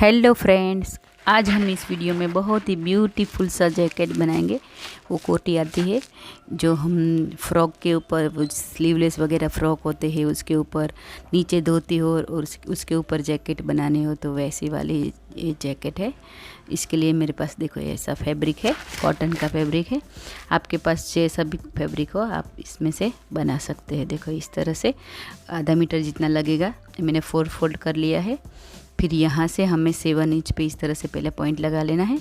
Hello friends, आज हम इस वीडियो में बहुत ही ब्यूटीफुल सा जैकेट बनाएंगे। वो कोटी आती है जो हम फ्रॉक के ऊपर, वो स्लीवलेस वगैरह फ्रॉक होते हैं उसके ऊपर नीचे धोती हो और उसके ऊपर जैकेट बनाने हो, तो वैसी वाली ये जैकेट है। इसके लिए मेरे पास देखो ऐसा फैब्रिक है, कॉटन का फैब्रिक है। आपके पास जैसा भी फैब्रिक हो आप इसमें से बना सकते हैं। देखो इस तरह से आधा मीटर जितना लगेगा, मैंने 4 फोल्ड कर लिया है। फिर यहाँ से हमें 7 इंच पे इस तरह से पहले पॉइंट लगा लेना है।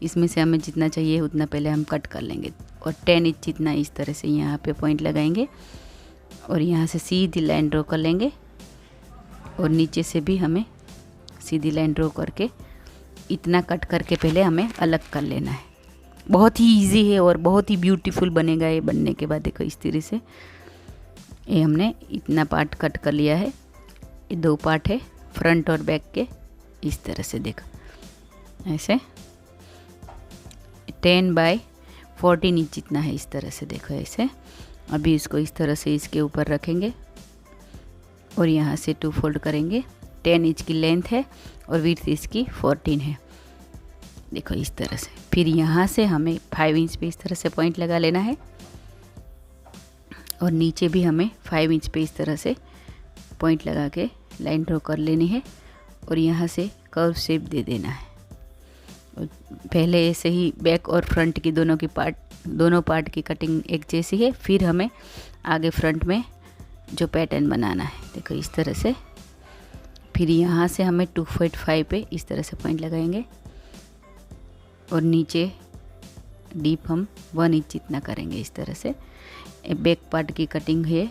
इसमें से हमें जितना चाहिए उतना पहले हम कट कर लेंगे और 10 इंच जितना इस तरह से यहाँ पे पॉइंट लगाएंगे और यहाँ से सीधी लाइन ड्रॉ कर लेंगे और नीचे से भी हमें सीधी लाइन ड्रॉ करके इतना कट करके पहले हमें अलग कर लेना है। बहुत ही इजी है और बहुत ही ब्यूटीफुल बनेगा ये। बनने के बाद देखो इस तरह से ये हमने इतना पार्ट कट कर लिया है। ये 2 पार्ट है, फ्रंट और बैक के। इस तरह से देखो ऐसे 10 बाय 14 इंच जितना है, इस तरह से देखो ऐसे। अभी इसको इस तरह से इसके ऊपर रखेंगे और यहाँ से 2 फोल्ड करेंगे। 10 इंच की लेंथ है और विड्थ इसकी 14 है। देखो इस तरह से। फिर यहाँ से हमें 5 इंच पे इस तरह से पॉइंट लगा लेना है और नीचे भी हमें 5 इंच पे इस तरह से पॉइंट लगा के लाइन ड्रॉ कर लेनी है और यहाँ से कर्व शेप दे देना है। और पहले ऐसे ही बैक और फ्रंट की दोनों पार्ट की कटिंग एक जैसी है। फिर हमें आगे फ्रंट में जो पैटर्न बनाना है देखो इस तरह से। फिर यहाँ से हमें 2.5 पे इस तरह से पॉइंट लगाएंगे और नीचे डीप हम 1 इंच जितना करेंगे इस तरह से। बैक पार्ट की कटिंग है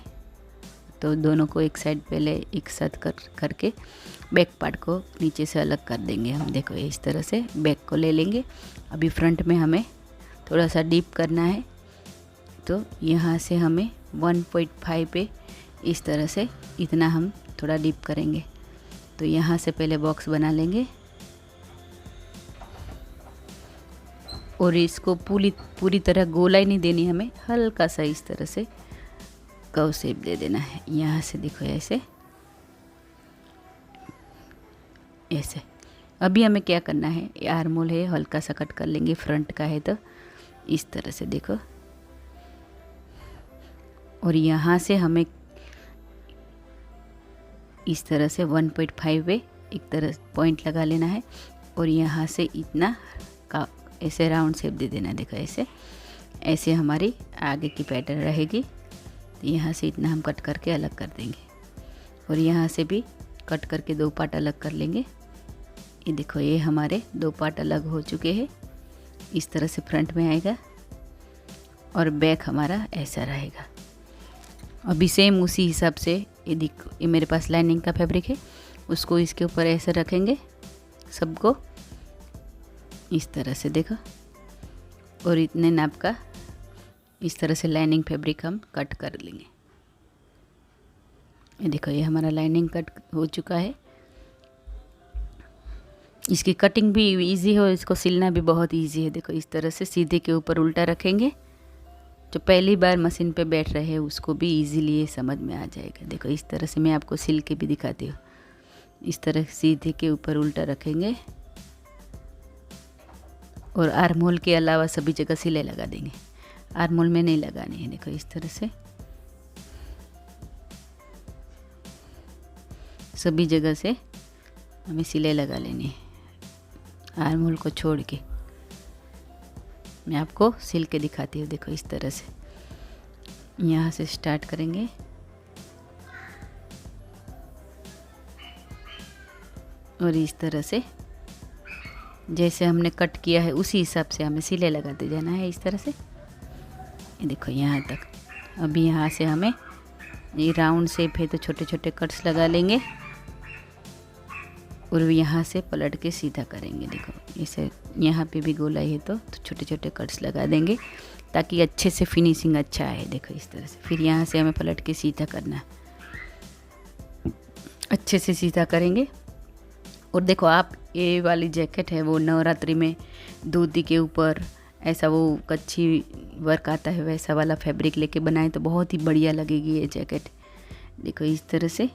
तो दोनों को एक साइड पहले एक साथ करके बैक पार्ट को नीचे से अलग कर देंगे हम। देखो इस तरह से बैक को ले लेंगे। अभी फ्रंट में हमें थोड़ा सा डीप करना है तो यहाँ से हमें 1.5 पे इस तरह से इतना हम थोड़ा डीप करेंगे। तो यहाँ से पहले बॉक्स बना लेंगे और इसको पूरी तरह गोलाई नहीं देनी, हमें हल्का सा इस तरह से कर्व शेप दे देना है। यहाँ से देखो ऐसे ऐसे। अभी हमें क्या करना है, आर्म होल है हल्का सा कट कर लेंगे, फ्रंट का है तो इस तरह से देखो। और यहाँ से हमें इस तरह से 1.5 पे एक तरह पॉइंट लगा लेना है और यहाँ से इतना का ऐसे राउंड शेप दे देना। देखो ऐसे ऐसे हमारी आगे की पैटर्न रहेगी। यहाँ से इतना हम कट करके अलग कर देंगे और यहाँ से भी कट करके 2 पार्ट अलग कर लेंगे। ये देखो ये हमारे 2 पार्ट अलग हो चुके हैं। इस तरह से फ्रंट में आएगा और बैक हमारा ऐसा रहेगा। अभी सेम उसी हिसाब से ये देखो, ये मेरे पास लाइनिंग का फैब्रिक है, उसको इसके ऊपर ऐसे रखेंगे सबको इस तरह से देखो। और इतने नाप का इस तरह से लाइनिंग फैब्रिक हम कट कर लेंगे। ये देखो ये हमारा लाइनिंग कट हो चुका है। इसकी कटिंग भी इजी है और इसको सिलना भी बहुत इजी है। देखो इस तरह से सीधे के ऊपर उल्टा रखेंगे। जो पहली बार मशीन पे बैठ रहे हैं उसको भी इजीली ये समझ में आ जाएगा। देखो इस तरह से मैं आपको सिल के भी दिखाती हूँ। इस तरह सीधे के ऊपर उल्टा रखेंगे और आर्म होल के अलावा सभी जगह सिले लगा देंगे। आर्म होल में नहीं लगानी है। देखो इस तरह से सभी जगह से हमें सिलाई लगा लेनी है। आर्म होल को छोड़ के मैं आपको सिल के दिखाती हूँ। देखो इस तरह से यहाँ से स्टार्ट करेंगे और इस तरह से जैसे हमने कट किया है उसी हिसाब से हमें सिलाई लगाते जाना है इस तरह से। ये देखो यहाँ तक। अभी यहाँ से हमें ये राउंड शेप है तो छोटे छोटे कट्स लगा लेंगे और यहाँ से पलट के सीधा करेंगे। देखो इसे यहाँ पे भी गोलाई है तो छोटे छोटे कट्स लगा देंगे ताकि अच्छे से फिनिशिंग अच्छा आए। देखो इस तरह से। फिर यहाँ से हमें पलट के सीधा करना है, अच्छे से सीधा करेंगे। और देखो आप ये वाली जैकेट है वो नवरात्रि में धोती के ऊपर ऐसा वो कच्ची वर्क आता है वैसा वाला फैब्रिक लेके बनाए तो बहुत ही बढ़िया लगेगी ये जैकेट। देखो इस तरह से।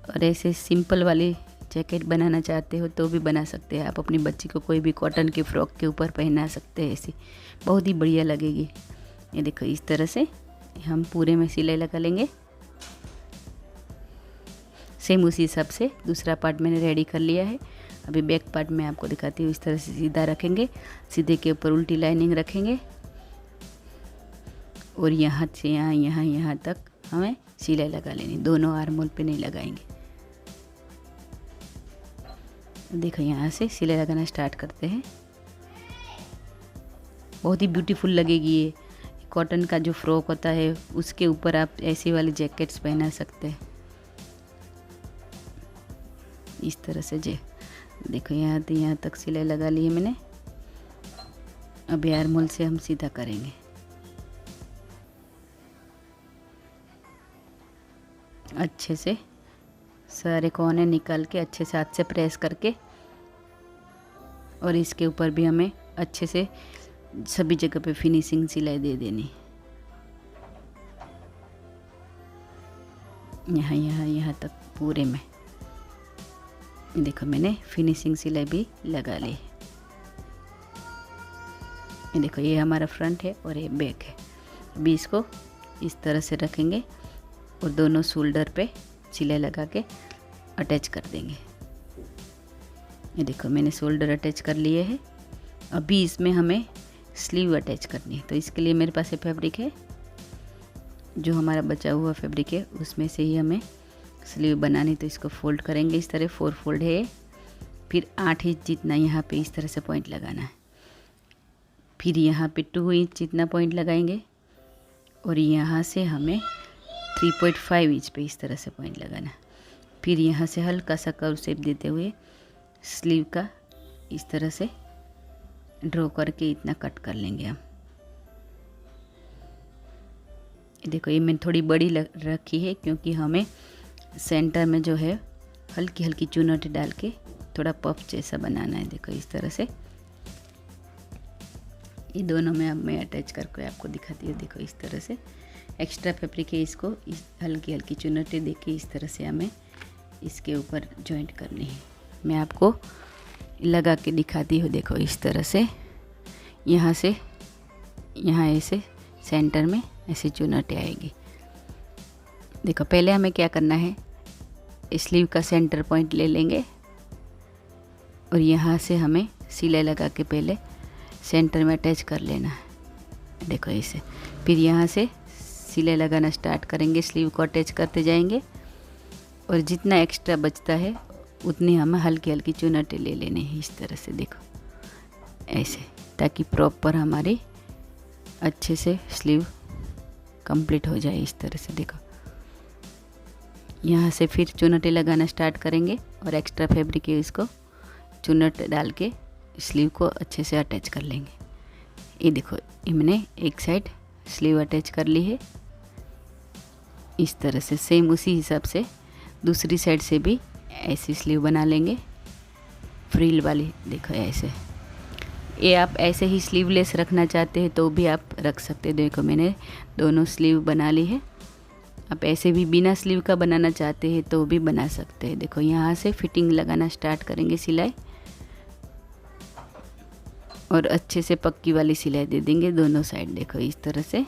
और ऐसे सिंपल वाली जैकेट बनाना चाहते हो तो भी बना सकते हैं आप। अपनी बच्ची को कोई भी कॉटन के फ्रॉक के ऊपर पहना सकते हैं, ऐसी बहुत ही बढ़िया लगेगी। ये देखो इस तरह से हम पूरे में सिलाई लगा लेंगे। सेम उसी हिसाब से दूसरा पार्ट मैंने रेडी कर लिया है। अभी बैक पार्ट में आपको दिखाती हूँ। इस तरह से सीधा रखेंगे, सीधे के ऊपर उल्टी लाइनिंग रखेंगे और यहाँ से यहाँ तक हमें सिलाई लगा लेनी। दोनों आर्म होल पे नहीं लगाएंगे। देखो यहाँ से सिलाई लगाना स्टार्ट करते हैं। बहुत ही ब्यूटीफुल लगेगी ये। कॉटन का जो फ्रॉक होता है उसके ऊपर आप ऐसी वाली जैकेट्स पहना सकते हैं इस तरह से। देखो यहाँ तक सिलाई लगा ली है मैंने। अभी आर्म होल से हम सीधा करेंगे। अच्छे से सारे कोने निकाल के अच्छे से हाथ से प्रेस करके, और इसके ऊपर भी हमें अच्छे से सभी जगह पे फिनिशिंग सिलाई दे देनी। यहाँ तक पूरे में। देखो मैंने फिनिशिंग सिलाई भी लगा ली। ये देखो ये हमारा फ्रंट है और ये बैक है। अभी इसको इस तरह से रखेंगे और दोनों शोल्डर पे सिलाई लगा के अटैच कर देंगे। ये देखो मैंने शोल्डर अटैच कर लिए है। अभी इसमें हमें स्लीव अटैच करनी है, तो इसके लिए मेरे पास ये फैब्रिक है, जो हमारा बचा हुआ फैब्रिक है उसमें से ही हमें स्लीव बनानी। तो इसको फोल्ड करेंगे इस तरह, 4 फोल्ड है। फिर 8 इंच जितना यहाँ पे इस तरह से पॉइंट लगाना है। फिर यहाँ पे 2 इंच जितना पॉइंट लगाएंगे और यहाँ से हमें 3.5 इंच पे इस तरह से पॉइंट लगाना। फिर यहाँ से हल्का सा कर्व शेप देते हुए स्लीव का इस तरह से ड्रॉ करके इतना कट कर लेंगे हम। देखो ये मैंने थोड़ी बड़ी रखी है क्योंकि हमें सेंटर में जो है हल्की हल्की चुनौती डाल के थोड़ा पफ जैसा बनाना है। देखो इस तरह से ये दोनों में अब मैं अटैच करके आपको दिखाती हूँ। देखो इस तरह से एक्स्ट्रा फैब्रिक है, इसको इस हल्की हल्की चुनौती देके इस तरह से हमें इसके ऊपर जॉइंट करनी है। मैं आपको लगा के दिखाती हूँ। देखो इस तरह से यहाँ से यहाँ ऐसे सेंटर में ऐसे चुनौती आएगी। देखो पहले हमें क्या करना है, स्लीव का सेंटर पॉइंट ले लेंगे और यहाँ से हमें सिलाई लगा के पहले सेंटर में अटैच कर लेना है। देखो ऐसे। फिर यहाँ से सिलाई लगाना स्टार्ट करेंगे, स्लीव को अटैच करते जाएंगे और जितना एक्स्ट्रा बचता है उतनी हमें हल्की हल्की चुनौती ले लेनी है इस तरह से। देखो ऐसे, ताकि प्रॉपर हमारी अच्छे से स्लीव कंप्लीट हो जाए इस तरह से। देखो यहाँ से फिर चुनौती लगाना स्टार्ट करेंगे और एक्स्ट्रा फैब्रिक है इसको चुनौती डाल के स्लीव को अच्छे से अटैच कर लेंगे। ये देखो ये मैंने एक साइड स्लीव अटैच कर ली है इस तरह से। सेम उसी हिसाब से दूसरी साइड से भी ऐसी स्लीव बना लेंगे फ्रिल वाली। देखो ऐसे। ये आप ऐसे ही स्लीवलेस रखना चाहते हैं तो भी आप रख सकते हैं। देखो मैंने दोनों स्लीव बना ली है। आप ऐसे भी बिना स्लीव का बनाना चाहते हैं तो भी बना सकते हैं। देखो यहाँ से फिटिंग लगाना स्टार्ट करेंगे सिलाई और अच्छे से पक्की वाली सिलाई दे देंगे दोनों साइड। देखो इस तरह से।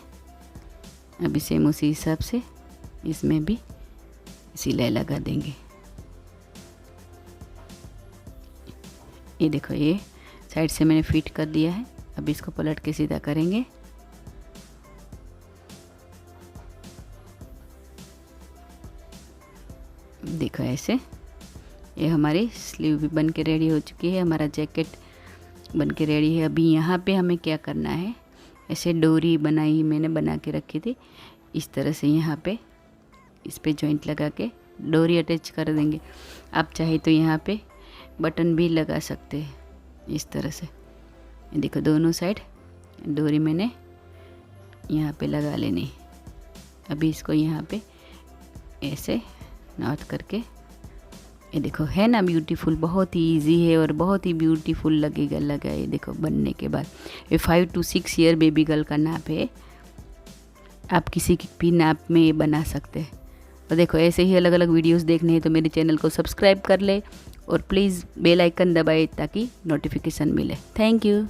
अभी सेम उसी हिसाब से इसमें भी सिलाई लगा देंगे। ये देखो ये साइड से मैंने फिट कर दिया है। अब इसको पलट के सीधा करेंगे। देखो ऐसे। ये हमारी स्लीव भी बन के रेडी हो चुकी है, हमारा जैकेट बन के रेडी है। अभी यहाँ पे हमें क्या करना है, ऐसे डोरी बनाई मैंने बना के रखी थी इस तरह से। यहाँ पे इस पे जॉइंट लगा के डोरी अटैच कर देंगे। आप चाहे तो यहाँ पे बटन भी लगा सकते हैं इस तरह से। देखो दोनों साइड डोरी मैंने यहाँ पे लगा लेनी। अभी इसको यहाँ पे ऐसे नॉट करके, ये देखो है ना ब्यूटीफुल। बहुत ही इजी है और बहुत ही ब्यूटीफुल लगा ये देखो बनने के बाद। ये 5 to 6 ईयर बेबी गर्ल का नाप है। आप किसी भी नाप में ये बना सकते हैं। और देखो ऐसे ही अलग अलग वीडियोस देखने हैं तो मेरे चैनल को सब्सक्राइब कर ले और प्लीज़ बेल आइकन दबाएं ताकि नोटिफिकेशन मिले। Thank you.